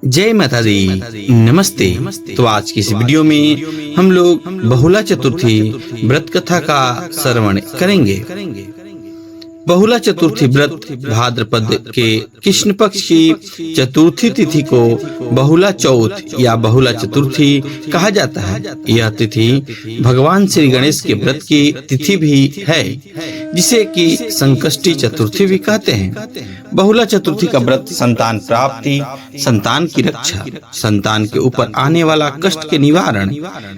जय माता दी, नमस्ते। तो आज की इस वीडियो में हम लोग बहुला चतुर्थी व्रत कथा का श्रवण करेंगे। बहुला चतुर्थी व्रत भाद्रपद के कृष्ण पक्ष की चतुर्थी तिथि को बहुला चौथ या बहुला चतुर्थी कहा जाता है। यह तिथि भगवान श्री गणेश के व्रत की तिथि भी है, जिसे कि संकष्टी चतुर्थी भी कहते हैं। बहुला चतुर्थी का व्रत संतान प्राप्ति, संतान की रक्षा, संतान के ऊपर आने वाला कष्ट के निवारण,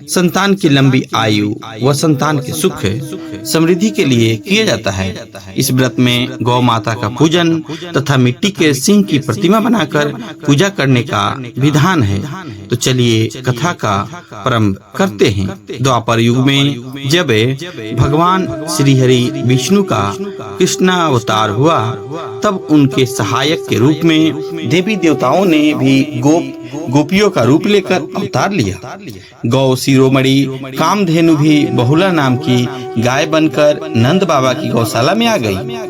संतान की लंबी आयु व संतान के सुख समृद्धि के लिए किया जाता है। इस व्रत में गौ माता का पूजन तथा मिट्टी के सिंह की प्रतिमा बनाकर पूजा करने का विधान है। तो चलिए कथा का प्रारंभ करते हैं। द्वापर युग में जब भगवान श्री हरि विष्णु का कृष्णावतार हुआ, तब उनके सहायक के रूप में देवी देवताओं ने भी गोपियों का रूप लेकर अवतार लिया। गौ शिरोमणि कामधेनु भी बहुला नाम की गाय बनकर नंद बाबा की गौशाला में आ गई।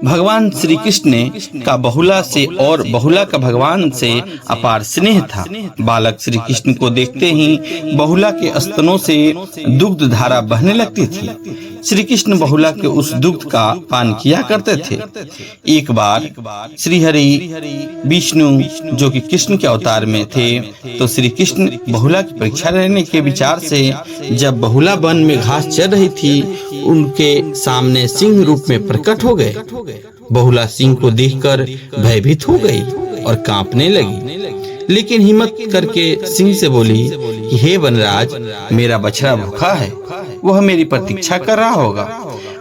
भगवान श्री कृष्ण का बहुला से और बहुला का भगवान से अपार स्नेह था। बालक श्री कृष्ण को देखते ही बहुला के स्तनों से दुग्ध धारा बहने लगती थी। श्री कृष्ण बहुला के उस दुग्ध का पान किया करते थे। एक बार श्री हरि विष्णु जो कि कृष्ण के अवतार में थे, तो श्री कृष्ण बहुला की परीक्षा लेने के विचार से जब बहुला वन में घास चर रही थी, उनके सामने सिंह रूप में प्रकट हो गए। बहुला सिंह को देखकर भयभीत हो गई और कांपने लगी, लेकिन हिम्मत करके सिंह से बोली कि हे वनराज, मेरा बछड़ा भूखा है, वह मेरी प्रतीक्षा कर रहा होगा,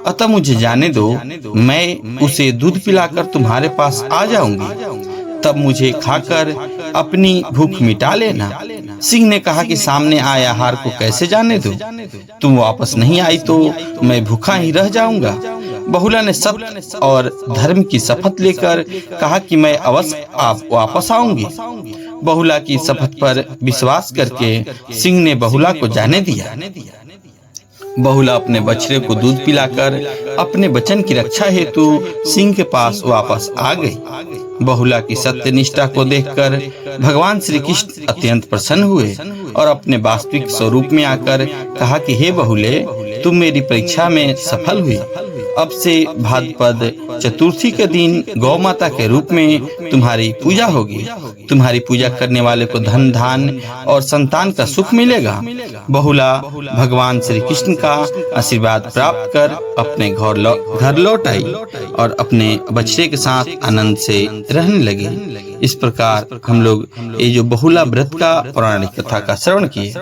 अतः मुझे जाने दो, मैं उसे दूध पिलाकर तुम्हारे पास आ जाऊंगी, तब मुझे खाकर अपनी भूख मिटा लेना। सिंह ने कहा कि सामने आए आहार को कैसे जाने दूं? तुम वापस नहीं आई तो मैं भूखा ही रह जाऊंगा। बहुला ने सत्य और धर्म की शपथ लेकर कहा कि मैं अवश्य आप वापस आऊंगी। बहुला की शपथ पर विश्वास करके सिंह ने बहुला को जाने दिया। बहुला अपने बछड़े को दूध पिलाकर अपने वचन की रक्षा हेतु सिंह के पास वापस आ गई। बहुला की सत्य निष्ठा को देखकर भगवान श्री कृष्ण अत्यंत प्रसन्न हुए और अपने वास्तविक स्वरूप में आकर कहा कि हे बहुले, तुम मेरी परीक्षा में सफल हुई। अब से भाद्रपद चतुर्थी के दिन गौ माता के रूप में तुम्हारी पूजा होगी। तुम्हारी पूजा करने वाले को धन धान और संतान का सुख मिलेगा। बहुला भगवान श्री कृष्ण का आशीर्वाद प्राप्त कर अपने घर लौट आई और अपने बछड़े के साथ आनंद से रहने लगी। इस प्रकार हम लोग ये जो बहुला व्रत का पौराणिक कथा का श्रवण किए।